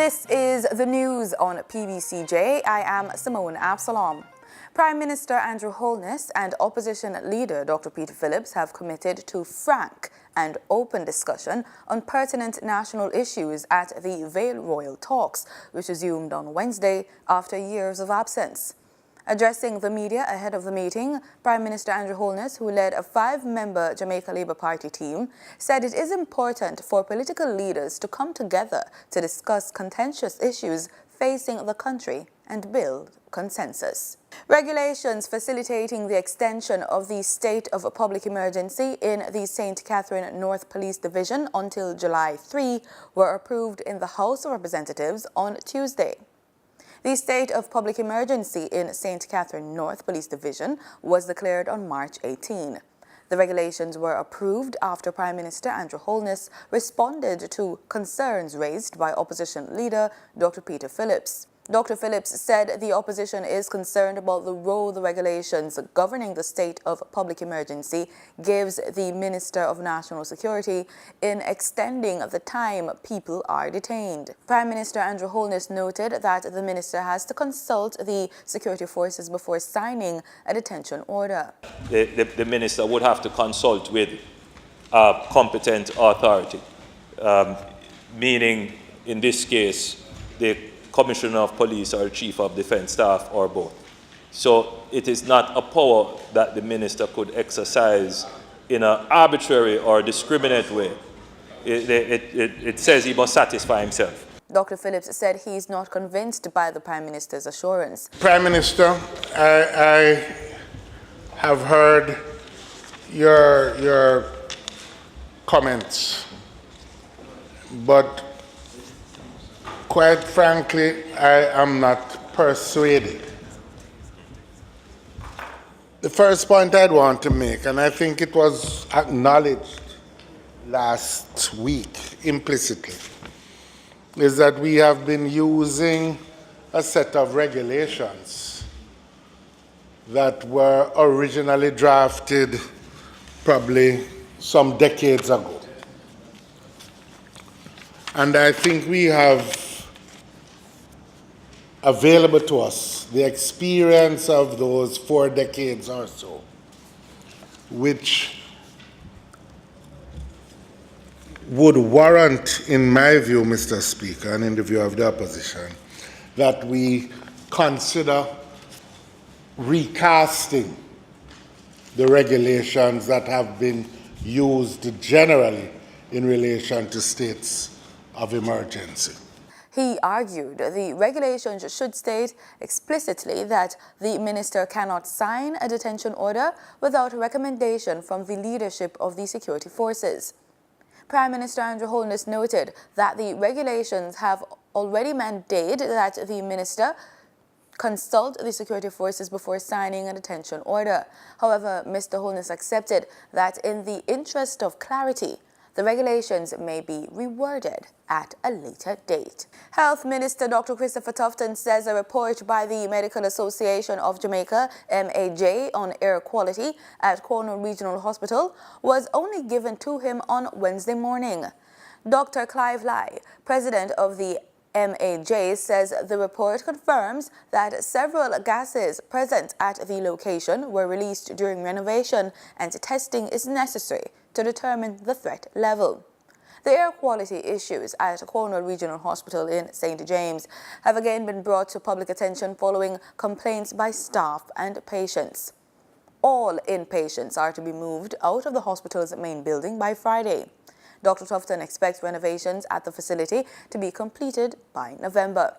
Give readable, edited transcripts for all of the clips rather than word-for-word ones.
This is the news on PBCJ. I am Simone Absalom. Prime Minister Andrew Holness and opposition leader Dr. Peter Phillips have committed to frank and open discussion on pertinent national issues at the Vale Royal Talks, which resumed on Wednesday after years of absence. Addressing the media ahead of the meeting, Prime Minister Andrew Holness, who led a 5-member Jamaica Labour Party team, said it is important for political leaders to come together to discuss contentious issues facing the country and build consensus. Regulations facilitating the extension of the state of public emergency in the St. Catherine North Police Division until July 3 were approved in the House of Representatives on Tuesday. The state of public emergency in St. Catherine North Police Division was declared on March 18. The regulations were approved after Prime Minister Andrew Holness responded to concerns raised by opposition leader Dr. Peter Phillips. Dr. Phillips said the opposition is concerned about the role the regulations governing the state of public emergency gives the Minister of National Security in extending the time people are detained. Prime Minister Andrew Holness noted that the minister has to consult the security forces before signing a detention order. The minister would have to consult with a competent authority, meaning in this case the Commissioner of Police or Chief of Defence Staff or both. So it is not a power that the minister could exercise in an arbitrary or discriminate way. It says he must satisfy himself. Dr. Phillips said he is not convinced by the Prime Minister's assurance. Prime Minister, I have heard your comments, but quite frankly, I am not persuaded. The first point I'd want to make, and I think it was acknowledged last week implicitly, is that we have been using a set of regulations that were originally drafted probably some decades ago. And I think we have available to us the experience of those 4 decades or so, which would warrant, in my view, Mr. Speaker, and in the view of the opposition, that we consider recasting the regulations that have been used generally in relation to states of emergency. He argued the regulations should state explicitly that the minister cannot sign a detention order without recommendation from the leadership of the security forces. Prime Minister Andrew Holness noted that the regulations have already mandated that the minister consult the security forces before signing a detention order. However, Mr. Holness accepted that in the interest of clarity, the regulations may be reworded at a later date. Health Minister Dr. Christopher Tufton says a report by the Medical Association of Jamaica, MAJ, on air quality at Cornwall Regional Hospital was only given to him on Wednesday morning. Dr. Clive Lai, president of the MAJ, says the report confirms that several gases present at the location were released during renovation and testing is necessary to determine the threat level. The air quality issues at Cornwall Regional Hospital in St. James have again been brought to public attention following complaints by staff and patients. All inpatients are to be moved out of the hospital's main building by Friday. Dr. Tufton expects renovations at the facility to be completed by November.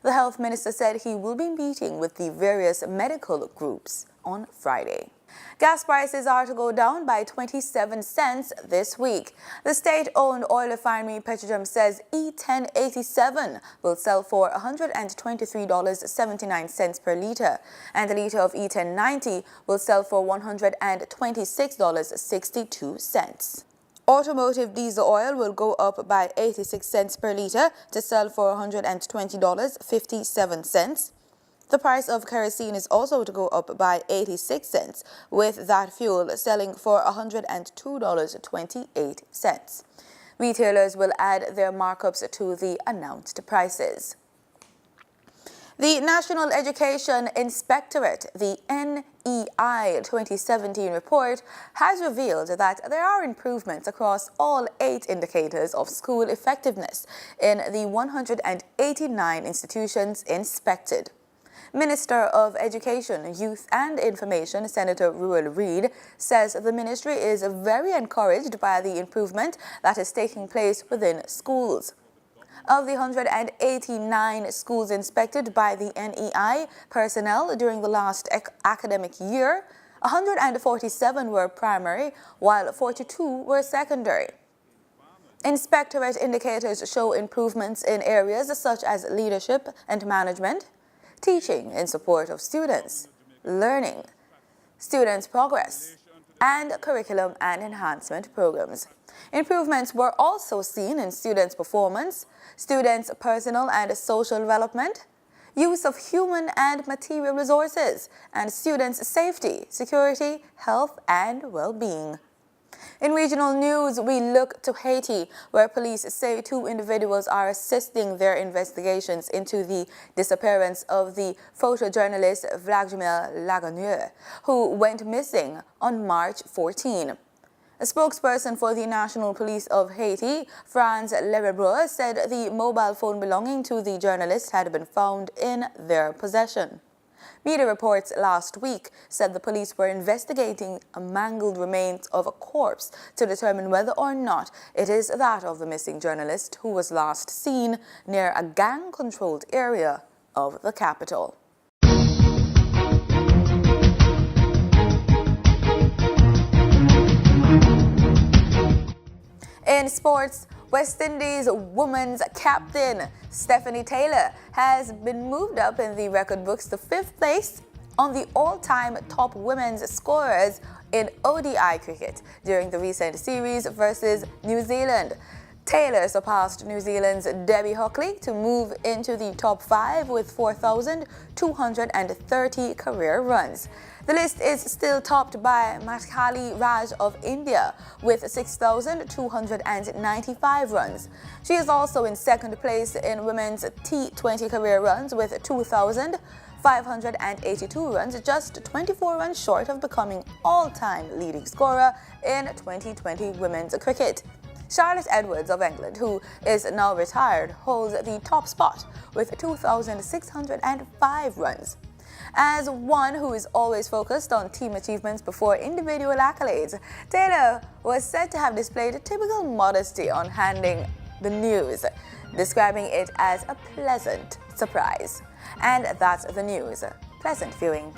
The health minister said he will be meeting with the various medical groups on Friday. Gas prices are to go down by 27 cents this week. The state-owned oil refinery Petrojam says E1087 will sell for $123.79 per litre, and a litre of E1090 will sell for $126.62. Automotive diesel oil will go up by 86 cents per litre to sell for $120.57. The price of kerosene is also to go up by 86 cents, with that fuel selling for $102.28. Retailers will add their markups to the announced prices. The National Education Inspectorate, the NEI 2017 report, has revealed that there are improvements across all 8 indicators of school effectiveness in the 189 institutions inspected. Minister of Education, Youth and Information, Senator Ruel Reid, says the ministry is very encouraged by the improvement that is taking place within schools. Of the 189 schools inspected by the NEI personnel during the last academic year, 147 were primary, while 42 were secondary. Inspectorate indicators show improvements in areas such as leadership and management, teaching in support of students, learning, students' progress, and curriculum and enhancement programs. Improvements were also seen in students' performance, students' personal and social development, use of human and material resources, and students' safety, security, health, and well-being. In regional news, we look to Haiti, where police say 2 individuals are assisting their investigations into the disappearance of the photojournalist Vladimir Lagonieu, who went missing on March 14. A spokesperson for the National Police of Haiti, Franz Lerebreau, said the mobile phone belonging to the journalist had been found in their possession. Media reports last week said the police were investigating a mangled remains of a corpse to determine whether or not it is that of the missing journalist who was last seen near a gang-controlled area of the capital. In sports, West Indies women's captain Stephanie Taylor has been moved up in the record books to 5th place on the all-time top women's scorers in ODI cricket during the recent series versus New Zealand. Taylor surpassed New Zealand's Debbie Hockley to move into the top 5 with 4,230 career runs. The list is still topped by Mathali Raj of India with 6,295 runs. She is also in second place in women's T20 career runs with 2,582 runs, just 24 runs short of becoming all-time leading scorer in 2020 women's cricket. Charlotte Edwards of England, who is now retired, holds the top spot with 2,605 runs. As one who is always focused on team achievements before individual accolades, Taylor was said to have displayed typical modesty on handing the news, describing it as a pleasant surprise. And that's the news. Pleasant viewing.